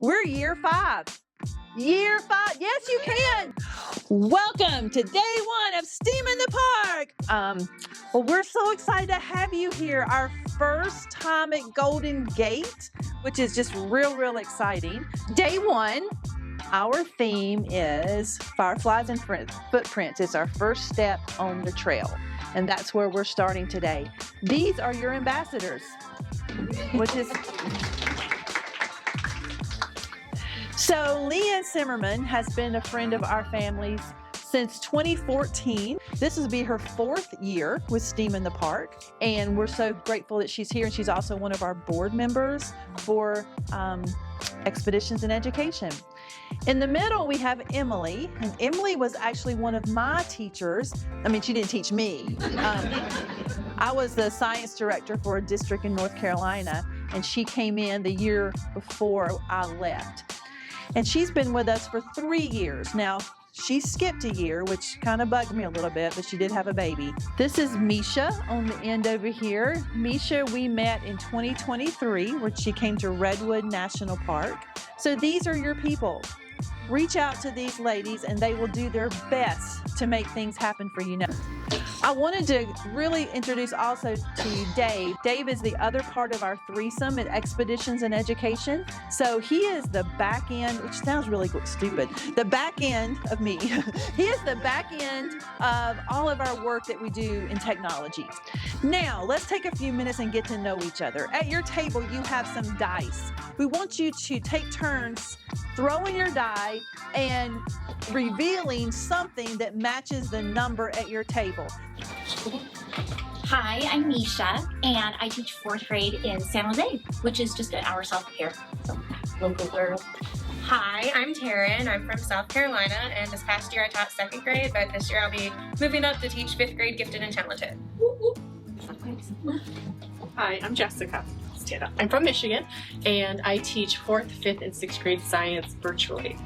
We're year 5. Year 5. Yes, you can. Welcome to day 1 of STEAM in the Park. Well, we're so excited to have you here. Our first time at Golden Gate, which is just real exciting. Day 1, our theme is Fireflies and Footprints. It's our first step on the trail, and that's where we're starting today. These are your ambassadors, which is... So Leanne Zimmerman has been a friend of our family's since 2014. This will be her 4th year with STEAM in the Park, and we're so grateful that she's here. And she's also one of our board members for Expeditions in Education. In the middle, we have Emily, and Emily was actually one of my teachers. I mean, she didn't teach me. I was the science director for a district in North Carolina, and she came in the year before I left. And she's been with us for 3 years. Now, she skipped a year, which kind of bugged me a little bit, but she did have a baby. This is Misha on the end over here. Misha, we met in 2023, where she came to Redwood National Park. So these are your people. Reach out to these ladies and they will do their best to make things happen for you. Now, I wanted to really introduce also to Dave. Dave is the other part of our threesome at Expeditions in Education. So he is the back end, which sounds really stupid, the back end of me. He is the back end of all of our work that we do in technology. Now, let's take a few minutes and get to know each other. At your table, you have some dice. We want you to take turns throwing your die and revealing something that matches the number at your table. Hi, I'm Misha, and I teach 4th grade in San Jose, which is just an hour south of here, so local girl. Hi, I'm Taryn. I'm from South Carolina, and this past year I taught 2nd grade, but this year I'll be moving up to teach 5th grade gifted and talented. Hi, I'm Jessica. I'm from Michigan, and I teach 4th, 5th, and 6th grade science virtually.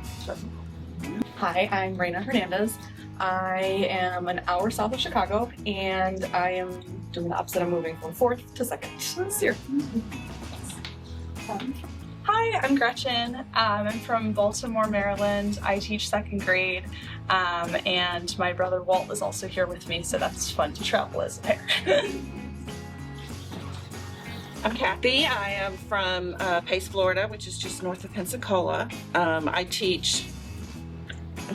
Hi, I'm Raina Hernandez. I am an hour south of Chicago, and I am doing the opposite. I'm moving from 4th to 2nd this year. Hi, I'm Gretchen. I'm from Baltimore, Maryland. I teach 2nd grade, and my brother Walt is also here with me, so that's fun to travel as a pair. I'm Kathy. I am from Pace, Florida, which is just north of Pensacola. I'm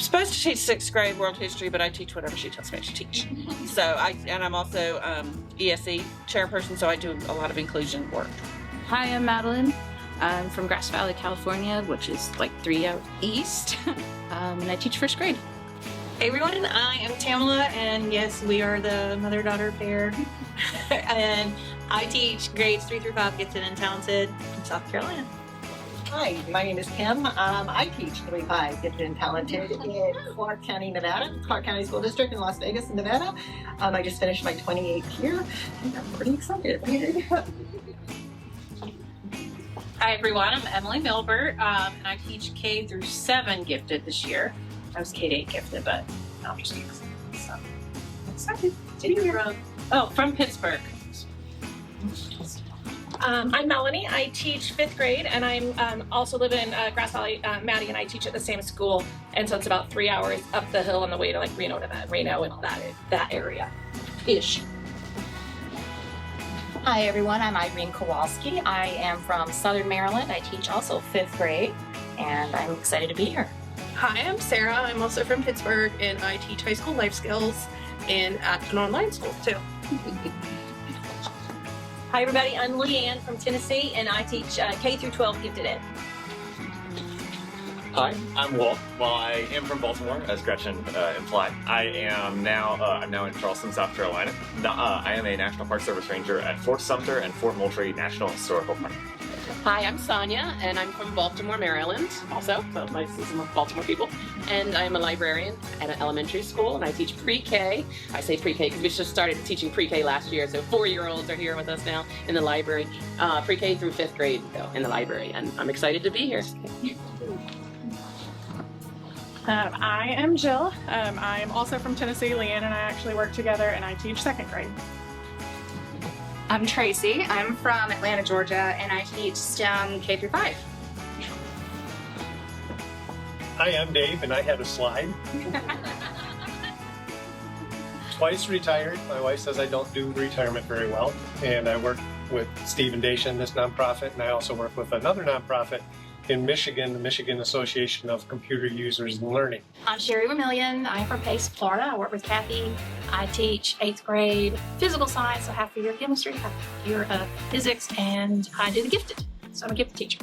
supposed to teach 6th grade world history, but I teach whatever she tells me to teach. And I'm also ESE chairperson, so I do a lot of inclusion work. Hi, I'm Madeline. I'm from Grass Valley, California, which is like 3 out east, and I teach 1st grade. Hey everyone, I am Tamala, and yes, we are the mother-daughter pair. And I teach grades 3 through 5, gifted and talented in South Carolina. Hi, my name is Kim. I teach 3-5 gifted and talented in Clark County, Nevada, Clark County School District in Las Vegas, Nevada. I just finished my 28th year, and I'm pretty excited. Hi everyone, I'm Emily Milbert, and I teach K through 7 gifted this year. I was K-8 gifted, but now I'm just excited. So excited to be here. From Pittsburgh. I'm Melanie. I teach 5th grade, and I'm also live in Grass Valley. Maddie and I teach at the same school, and so it's about 3 hours up the hill on the way to like Reno and all that area-ish. Hi everyone, I'm Irene Kowalski. I am from Southern Maryland. I teach also 5th grade, and I'm excited to be here. Hi, I'm Sarah. I'm also from Pittsburgh, and I teach high school life skills at an online school too. Hi everybody, I'm Leanne from Tennessee, and I teach K through 12 gifted ed. Hi, I'm Walt. Well, I am from Baltimore, as Gretchen implied. I'm now in Charleston, South Carolina. I am a National Park Service Ranger at Fort Sumter and Fort Moultrie National Historical Park. Hi, I'm Sonia, and I'm from Baltimore, Maryland, also, so nice to see some Baltimore people. And I'm a librarian at an elementary school, and I teach pre-K. I say pre-K because we just started teaching pre-K last year, so 4-year-olds are here with us now in the library. Pre-K through 5th grade, though, in the library, and I'm excited to be here. I am Jill. I am also from Tennessee. Leanne and I actually work together, and I teach 2nd grade. I'm Tracy. I'm from Atlanta, Georgia, and I teach STEM K through 5. Hi, I'm Dave, and I had a slide. Twice retired. My wife says I don't do retirement very well, and I work with Steve and Dacia in this nonprofit, and I also work with another nonprofit in Michigan, the Michigan Association of Computer Users and Learning. I'm Sherry Vermillion. I'm from Pace, Florida. I work with Kathy. I teach 8th grade physical science, so half a year chemistry, half a year of physics, and I do the gifted. So I'm a gifted teacher.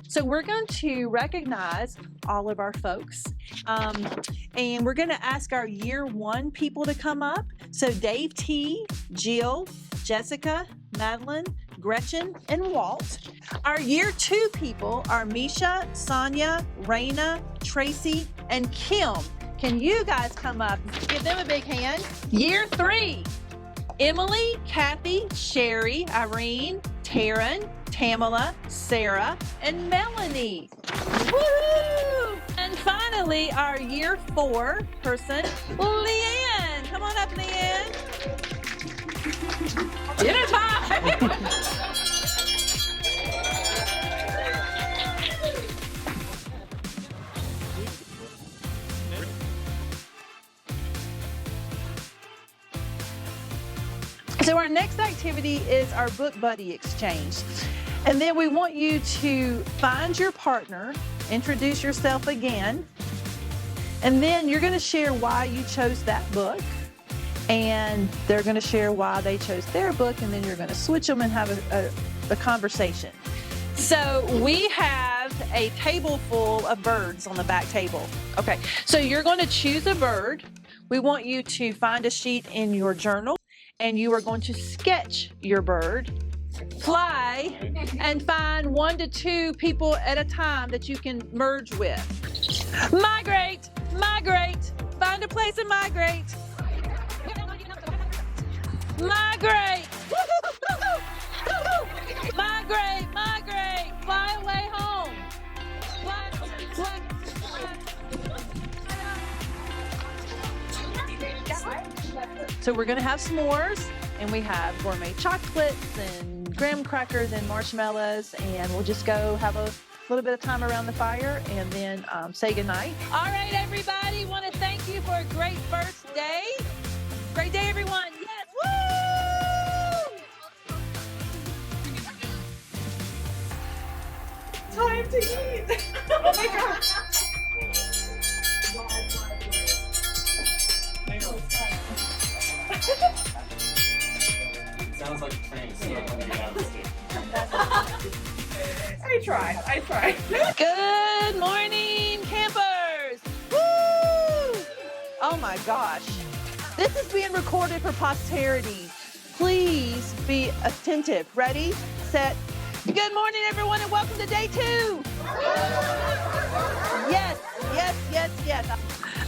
So we're going to recognize all of our folks, and we're going to ask our year 1 people to come up. So Dave T, Jill, Jessica, Madeline, Gretchen, and Walt. Our year 2 people are Misha, Sonia, Raina, Tracy, and Kim. Can you guys come up? Give them a big hand. Year 3, Emily, Kathy, Sherry, Irene, Taryn, Tamala, Sarah, and Melanie. Woo! And finally, our year 4 person, Leanne. Come on up, Leanne. Dinner time. So our next activity is our book buddy exchange. And then we want you to find your partner, introduce yourself again, and then you're going to share why you chose that book, and they're going to share why they chose their book, and then you're going to switch them and have a conversation. So we have a table full of birds on the back table. Okay, so you're going to choose a bird. We want you to find a sheet in your journal, and you are going to sketch your bird, fly, and find 1 to 2 people at a time that you can merge with. Migrate, migrate, find a place and migrate. Migrate, migrate, migrate, fly away home. Fly, fly. So we're gonna have s'mores, and we have gourmet chocolates and graham crackers and marshmallows, and we'll just go have a little bit of time around the fire and then say goodnight. All right, everybody, want to thank you for a great first day. Great day, everyone. Yes, woo! Time to eat. Oh my God. Sounds like a train, so I'm gonna get out of this thing. I try. Good morning, campers. Woo! Oh my gosh. This is being recorded for posterity. Please be attentive. Ready, set. Good morning, everyone, and welcome to day 2. Yes, yes, yes, yes.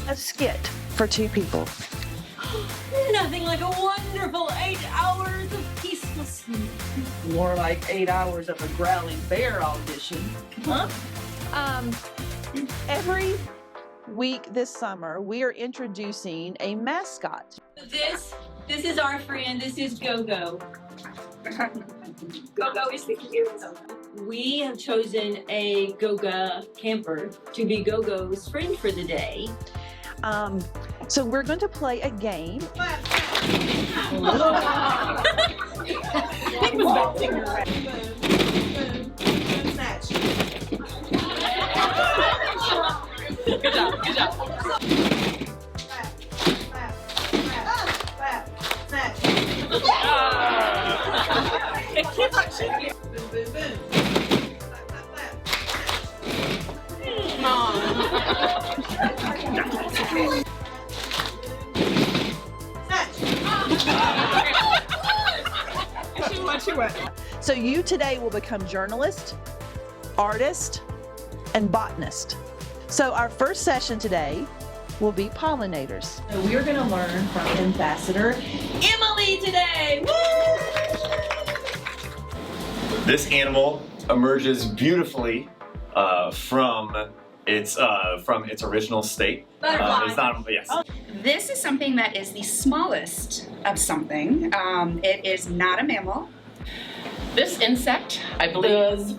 A skit for 2 people. Nothing like a wonderful 8 hours of peaceful sleep. More like 8 hours of a growling bear audition. Huh? Every week this summer, we are introducing a mascot. This is our friend. This is Go-Go. Go-Go is the cutest. We have chosen a Go-Go camper to be Go-Go's friend for the day. So we're going to play a game. Good job, good job. It keeps on shaking. Boom, boom, boom. So you today will become journalist, artist, and botanist. So our first session today will be pollinators. So we're going to learn from Ambassador Emily today. Woo! This animal emerges beautifully from its original state. It's not, yes. This is something that is the smallest of something. It is not a mammal. This insect, I believe.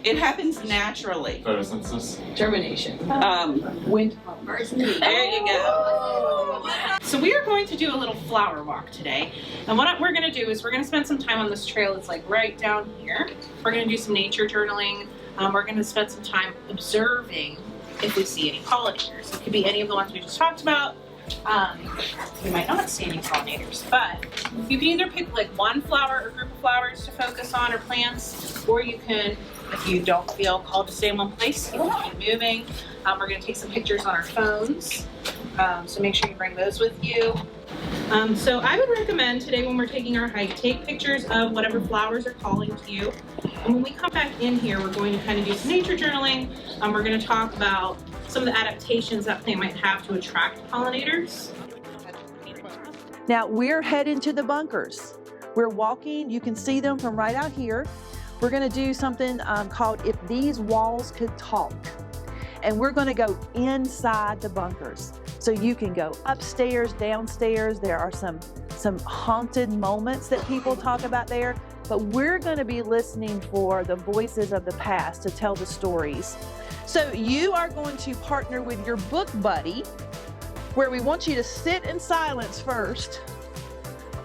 It happens naturally. Photosynthesis. Germination. Wind. There you go. So we are going to do a little flower walk today. And what we're going to do is we're going to spend some time on this trail. It's like right down here. We're going to do some nature journaling. We're going to spend some time observing if we see any pollinators. It could be any of the ones we just talked about. We might not see any pollinators, but you can either pick like one flower or group of flowers to focus on or plants, or you can, if you don't feel called to stay in one place, you can keep moving. We're going to take some pictures on our phones, so make sure you bring those with you. So I would recommend today when we're taking our hike, take pictures of whatever flowers are calling to you. And when we come back in here, we're going to kind of do some nature journaling. We're going to talk about some of the adaptations that plant might have to attract pollinators. Now we're heading to the bunkers. We're walking, you can see them from right out here. We're gonna do something called If These Walls Could Talk. And we're gonna go inside the bunkers. So you can go upstairs, downstairs. There are some haunted moments that people talk about there, but we're gonna be listening for the voices of the past to tell the stories. So you are going to partner with your book buddy, where we want you to sit in silence first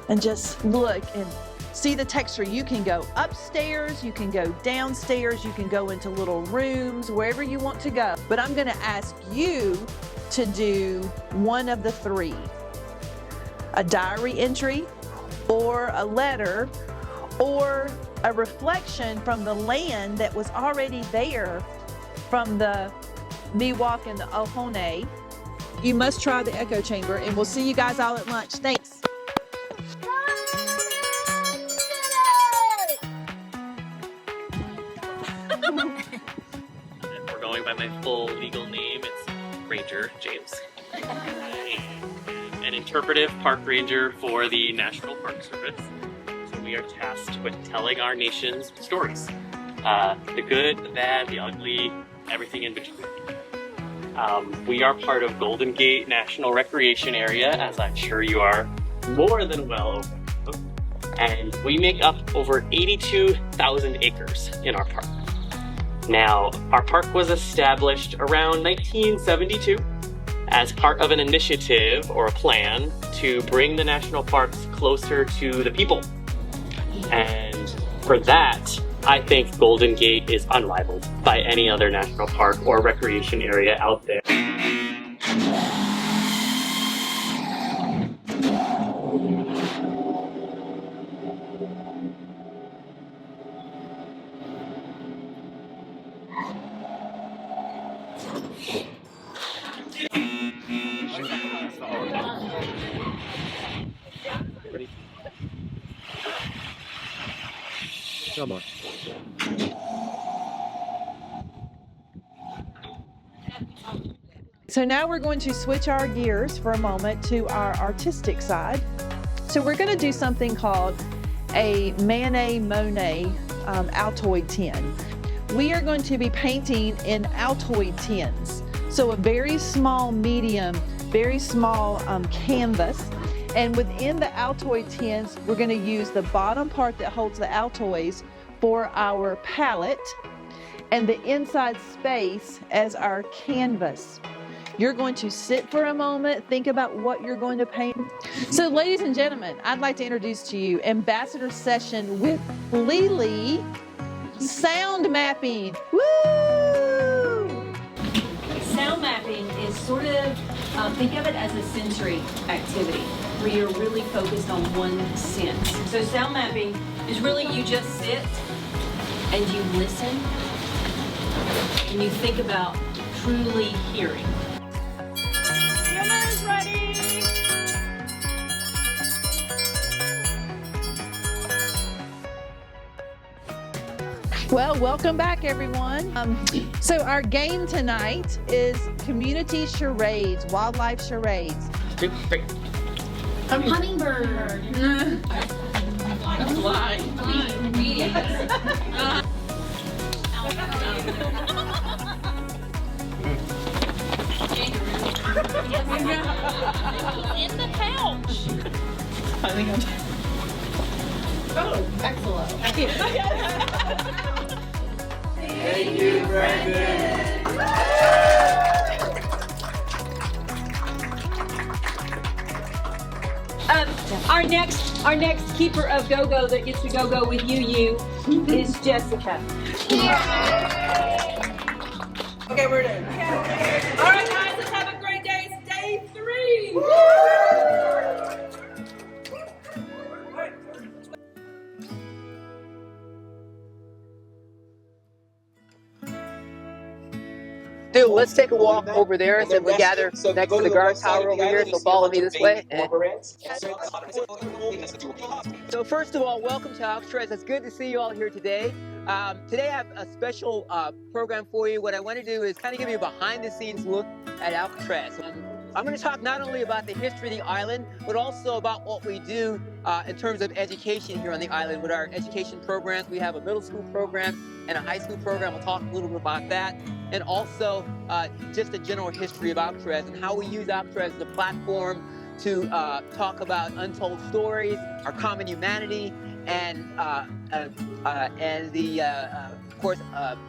and just look and see the texture. You can go upstairs, you can go downstairs, you can go into little rooms, wherever you want to go. But I'm gonna ask you to do one of the three: a diary entry, or a letter, or a reflection from the land that was already there from the Miwok and the Ohone. You must try the echo chamber, and we'll see you guys all at lunch. Thanks. We're going by my full legal name. It's Ranger James. An interpretive park ranger for the National Park Service. So we are tasked with telling our nation's stories. The good, the bad, the ugly, everything in between. We are part of Golden Gate National Recreation Area, as I'm sure you are more than well aware of. And we make up over 82,000 acres in our park. Now, our park was established around 1972 as part of an initiative or a plan to bring the national parks closer to the people. And for that, I think Golden Gate is unrivaled by any other national park or recreation area out there. Come on. So now we're going to switch our gears for a moment to our artistic side. So we're going to do something called a Manet Monet Altoid tin. We are going to be painting in Altoid tins. So a very small medium, very small canvas. And within the Altoid tins, we're going to use the bottom part that holds the Altoids for our palette and the inside space as our canvas. You're going to sit for a moment, think about what you're going to paint. So ladies and gentlemen, I'd like to introduce to you Ambassador Session with Lily Sound Mapping. Woo! Sound mapping is sort of, think of it as a sensory activity where you're really focused on one sense. So sound mapping is really you just sit and you listen and you think about truly hearing. Dinner's ready! Well, welcome back, everyone. So our game tonight is community charades, wildlife charades. Hummingbird. Fly. In the pouch. I think I'm. Oh, excellent. Thank you, Brandon. Our next keeper of go-go that gets to go-go with you is Jessica. Okay, we're done. All right, guys, let's have a great day. It's day 3. Dude, let's take a walk over there and then we gather next to the guard tower over here, so follow me this way. So first of all, welcome to Alcatraz. It's good to see you all here today. Today I have a special program for you. What I want to do is kind of give you a behind-the-scenes look at Alcatraz. I'm going to talk not only about the history of the island, but also about what we do in terms of education here on the island with our education programs. We have a middle school program and a high school program. We'll talk a little bit about that. And also just a general history of Alcatraz and how we use Alcatraz as a platform to talk about untold stories, our common humanity, and of course,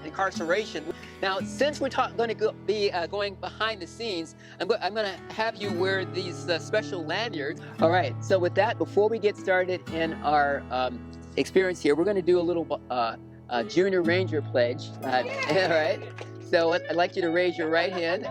incarceration. Now, since we're going to be going behind the scenes, I'm going to have you wear these special lanyards. All right, so with that, before we get started in our experience here, we're going to do a little Junior Ranger pledge. All right, so I'd like you to raise your right hand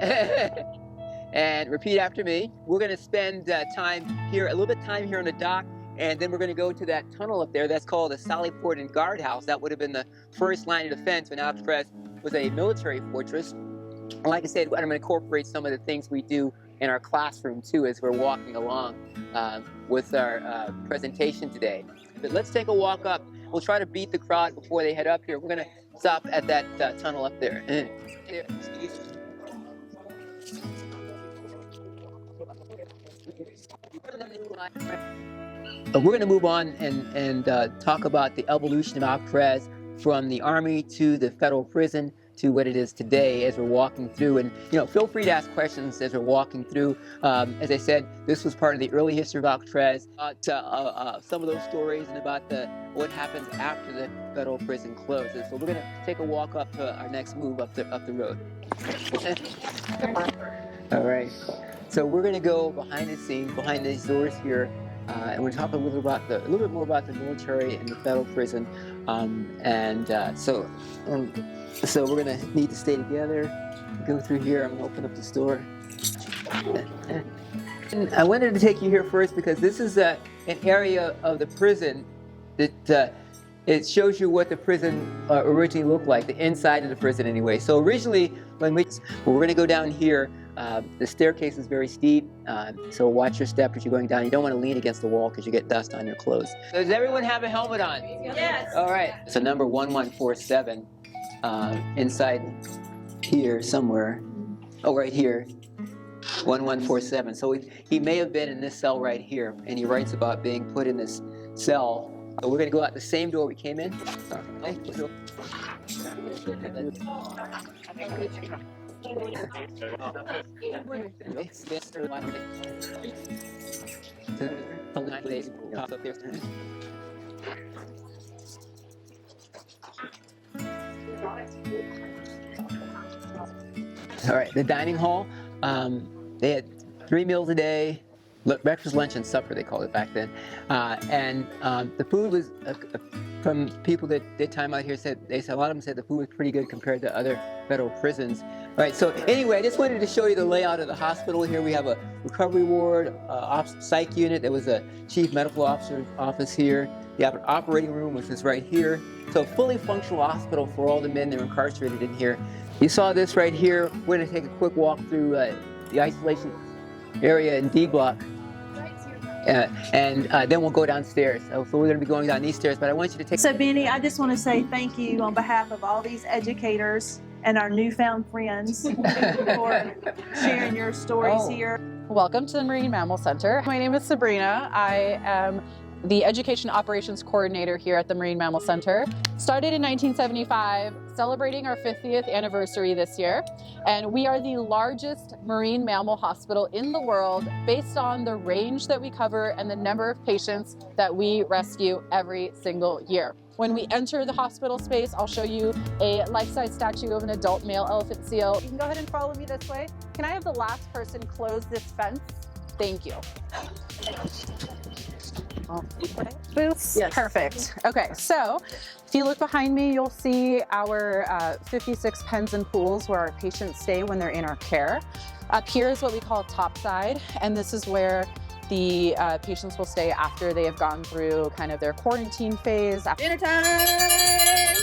and repeat after me. We're going to spend time here, a little bit of time here on the dock, and then we're going to go to that tunnel up there. That's called the Sallyport and Guard House. That would have been the first line of defense when Alcatraz was a military fortress. And like I said, I'm going to incorporate some of the things we do in our classroom too as we're walking along with our presentation today. But let's take a walk up. We'll try to beat the crowd before they head up here. We're going to stop at that tunnel up there. We're going to move on and talk about the evolution of Alcatraz from the Army to the federal prison to what it is today as we're walking through. And, feel free to ask questions as we're walking through. As I said, this was part of the early history of Alcatraz, some of those stories and about what happens after the federal prison closes. So we're going to take a walk up to our next move up the road. All right. So we're going to go behind the scenes, behind these doors here, and we're talking a little bit more about the military and the federal prison. So we're going to need to stay together. Go through here. I'm going to open up this door. And I wanted to take you here first because this is an area of the prison that it shows you what the prison originally looked like, the inside of the prison anyway. So originally, we're going to go down here. The staircase is very steep, so watch your step as you're going down. You don't want to lean against the wall because you get dust on your clothes. So does everyone have a helmet on? Yes. All right. So number 1147 inside here somewhere. Oh, right here. 1147. So he may have been in this cell right here, and he writes about being put in this cell. So we're going to go out the same door we came in. All right, the dining hall. They had 3 meals a day, breakfast, lunch, and supper, they called it back then. And the food was, from people that did time out here, a lot of them said the food was pretty good compared to other federal prisons. All right, so anyway, I just wanted to show you the layout of the hospital here. We have a recovery ward, psych unit. There was a chief medical officer's office here. You have an operating room, which is right here. So a fully functional hospital for all the men that are incarcerated in here. You saw this right here. We're going to take a quick walk through the isolation area in D block. And then we'll go downstairs. So we're going to be going down these stairs, but I want you to take... So Benny, I just want to say thank you on behalf of all these educators and our newfound friends for sharing your stories here. Welcome to the Marine Mammal Center. My name is Sabrina. I am the Education Operations Coordinator here at the Marine Mammal Center. Started in 1975, celebrating our 50th anniversary this year. And we are the largest marine mammal hospital in the world based on the range that we cover and the number of patients that we rescue every single year. When we enter the hospital space, I'll show you a life-size statue of an adult male elephant seal. You can go ahead and follow me this way. Can I have the last person close this fence? Thank you. Boots? Yes. Perfect. Okay, so if you look behind me, you'll see our 56 pens and pools where our patients stay when they're in our care. Up here is what we call topside, and this is where the patients will stay after they have gone through kind of their quarantine phase. Dinner time!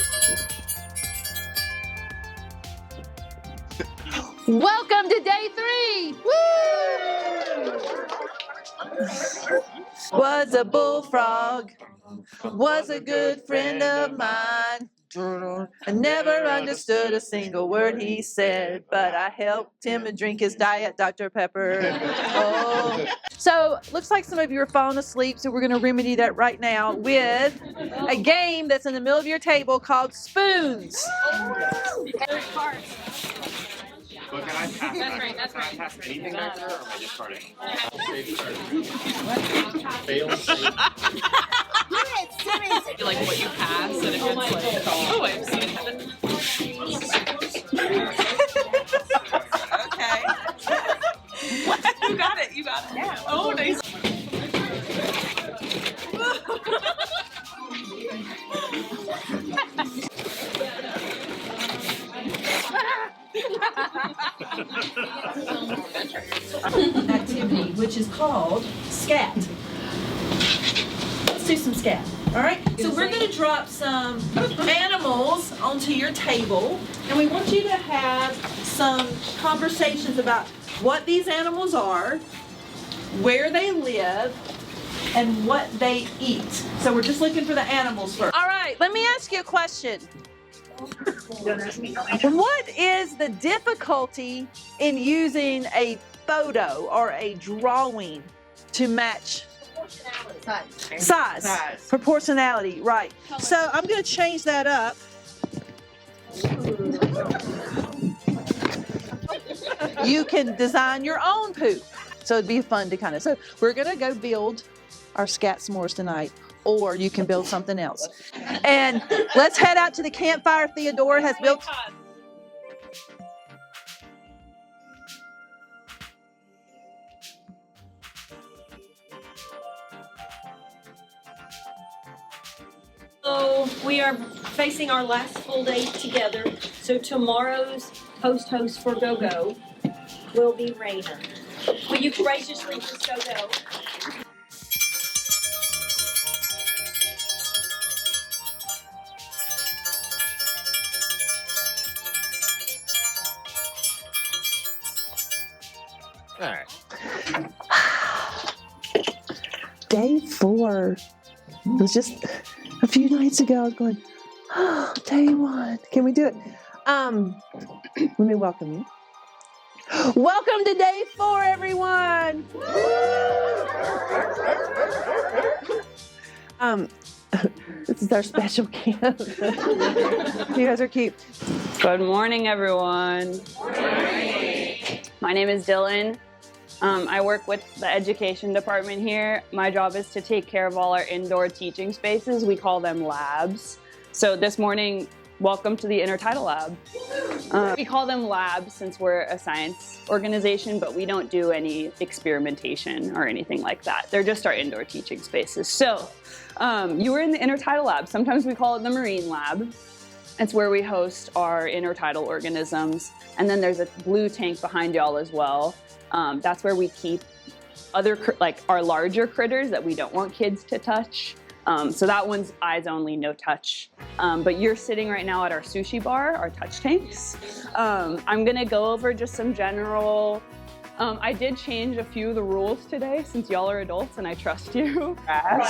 Welcome to day 3! Woo! Was a bullfrog, was a good friend of mine. I never understood a single word he said, but I helped him to drink his Diet Dr. Pepper. Oh. So, looks like some of you are falling asleep, so we're going to remedy that right now with a game that's in the middle of your table called Spoons. But can I pass? That's right. Can I pass anything back there, or am I just starting? You like what you pass, and if it's like, oh, I've seen heaven. Okay. You got it. You got it. Yeah. Oh, nice. Activity, which is called scat. Let's do some scat. All right, so we're going to drop some animals onto your table, and we want you to have some conversations about what these animals are, where they live, and what they eat. So we're just looking for the animals first. All right, let me ask you a question. What is the difficulty in using a photo or a drawing to match size? Proportionality, right. So I'm going to change that up. You can design your own poop. So it'd be fun to kind of, so we're going to go build our scat s'mores tonight, or you can build something else. And let's head out to the campfire Theodora has built. So we are facing our last full day together. So tomorrow's host for Go-Go will be Raina. Will you graciously just go? All right. Day 4. It was just a few nights ago. I was going, oh, day 1. Can we do it? Let me welcome you. Welcome to day 4, everyone. This is our special camp. You guys are cute. Good morning, everyone. My name is Dylan. I work with the education department here. My job is to take care of all our indoor teaching spaces. We call them labs. So this morning, welcome to the Intertidal Lab. We call them labs since we're a science organization, but we don't do any experimentation or anything like that. They're just our indoor teaching spaces. So you were in the Intertidal Lab. Sometimes we call it the Marine Lab. It's where we host our intertidal organisms. And then there's a blue tank behind y'all as well. That's where we keep other, like our larger critters that we don't want kids to touch. So that one's eyes only, no touch. But you're sitting right now at our sushi bar, our touch tanks. I'm gonna go over just some general, I did change a few of the rules today since y'all are adults and I trust you.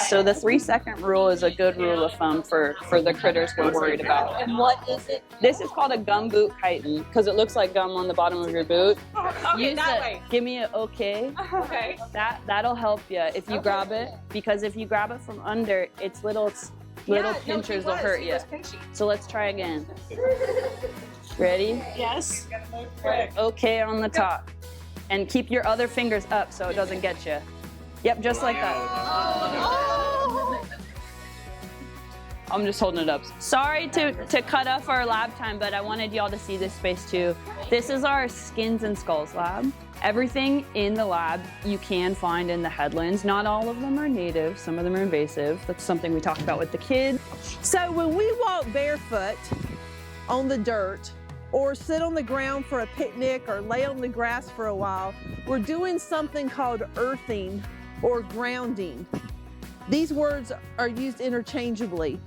So the 3-second rule is a good rule of thumb for the critters we're worried about. And what is it? This is called a gum boot chitin because it looks like gum on the bottom of your boot. Okay, that way. Give me an okay. Okay. That'll help you if you grab it, because if you grab it from under, its little pinchers will hurt you. So let's try again. Ready? Yes. Okay on the top. And keep your other fingers up so it doesn't get you. Yep, just like that. I'm just holding it up. Sorry to cut off our lab time, but I wanted y'all to see this space too. This is our skins and skulls lab. Everything in the lab you can find in the headlands. Not all of them are native, some of them are invasive. That's something we talked about with the kids. So when we walk barefoot on the dirt, or sit on the ground for a picnic, or lay on the grass for a while, we're doing something called earthing or grounding. These words are used interchangeably.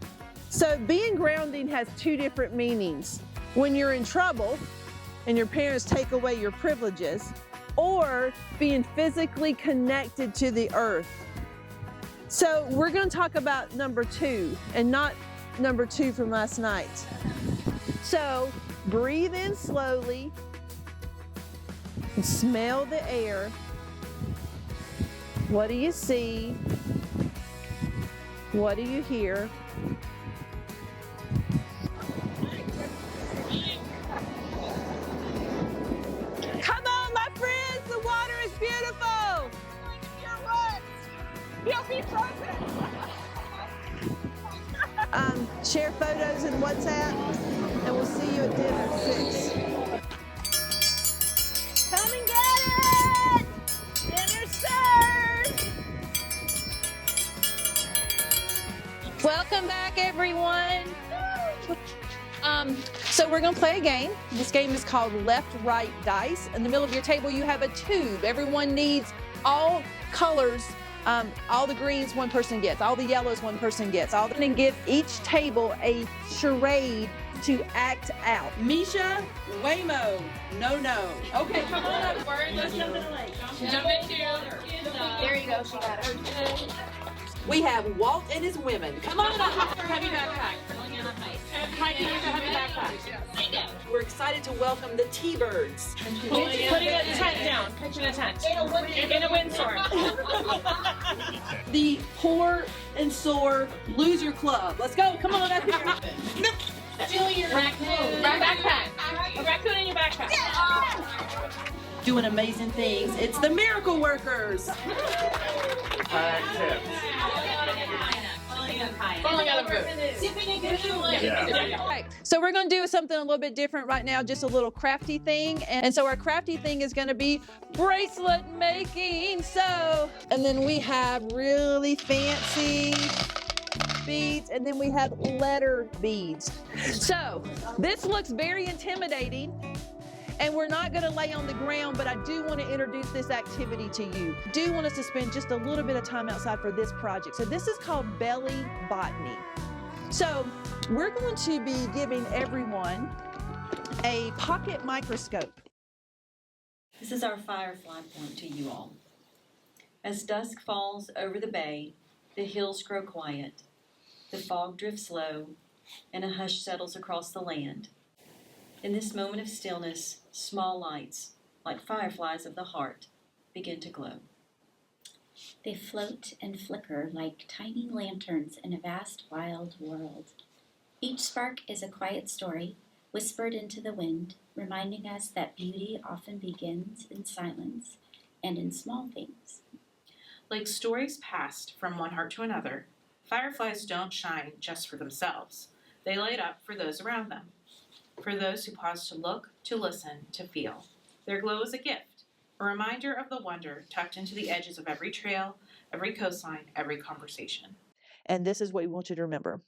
So being grounding has two different meanings. When you're in trouble and your parents take away your privileges, or being physically connected to the earth. So we're going to talk about number 2 and not number 2 from last night. So breathe in slowly and smell the air. What do you see? What do you hear? Come on, my friends, the water is beautiful. You'll be frozen. Share photos in WhatsApp, and we'll see you at dinner at 6. Come and get it! Dinner served! Welcome back, everyone. So we're gonna play a game. This game is called Left, Right, Dice. In the middle of your table, you have a tube. Everyone needs all colors. All the greens one person gets, all the yellows one person gets. I'm gonna give each table a charade to act out. Misha, Waymo, no. Okay, come on up. Let's jump in the lake. Jump into. There you go, she got it. We have Walt and his women. Come on up. Heavy backpack. Hiking with a heavy backpack. We're excited to welcome the T-Birds. Putting a tent down. Pitching a tent. In a windstorm. The Poor and Sore Loser Club. Let's go. Come on up here. Stealing your raccoon. Backpack. A raccoon in your backpack. Doing amazing things. It's the Miracle Workers. Falling out of boot. Right. So we're going to do something a little bit different right now, just a little crafty thing. And so our crafty thing is going to be bracelet making. So, and then we have really fancy beads, and then we have letter beads. So this looks very intimidating. And we're not going to lay on the ground, but I do want to introduce this activity to you. I do want us to spend just a little bit of time outside for this project. So this is called belly botany. So we're going to be giving everyone a pocket microscope. This is our firefly point to you all. As dusk falls over the bay, the hills grow quiet, the fog drifts low, and a hush settles across the land. In this moment of stillness, small lights, like fireflies of the heart, begin to glow. They float and flicker like tiny lanterns in a vast, wild world. Each spark is a quiet story, whispered into the wind, reminding us that beauty often begins in silence and in small things. Like stories passed from one heart to another, fireflies don't shine just for themselves. They light up for those around them. For those who pause to look, to listen, to feel. Their glow is a gift, a reminder of the wonder tucked into the edges of every trail, every coastline, every conversation. And this is what we want you to remember.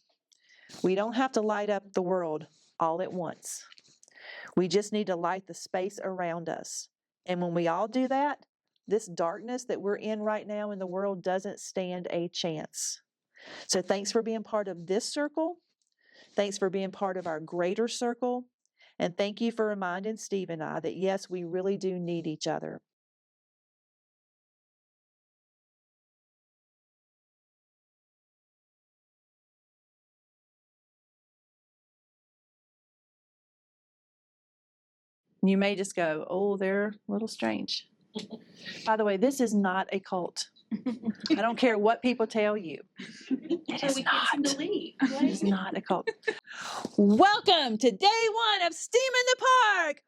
We don't have to light up the world all at once. We just need to light the space around us. And when we all do that, this darkness that we're in right now in the world doesn't stand a chance. So thanks for being part of this circle. Thanks for being part of our greater circle. And thank you for reminding Steve and I that, yes, we really do need each other. You may just go, oh, they're a little strange. By the way, this is not a cult. I don't care what people tell you. It is not. It is not a cult. Welcome to day one of STEAM in the Park.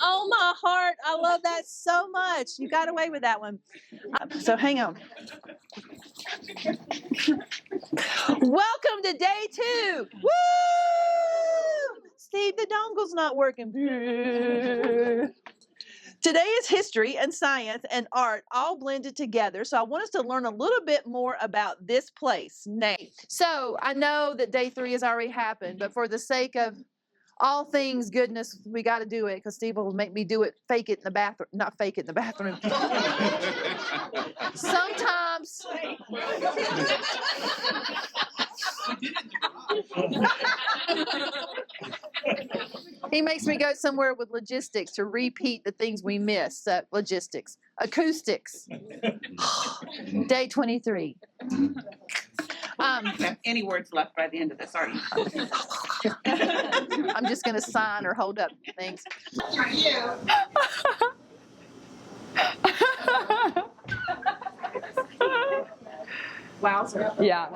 Oh, my heart. I love that so much. You got away with that one. So hang on. Welcome to day 2. Woo! Steve, the dongle's not working. Today is history and science and art all blended together. So I want us to learn a little bit more about this place now. So I know that day 3 has already happened, but for the sake of all things goodness, we got to do it because Steve will make me do it, fake it in the bathroom, not fake it in the bathroom. Sometimes. He makes me go somewhere with logistics to repeat the things we miss. Logistics. Acoustics. Day 23. Have any words left by the end of this, are you? I'm just going to sign or hold up things. Wowzer. Yeah.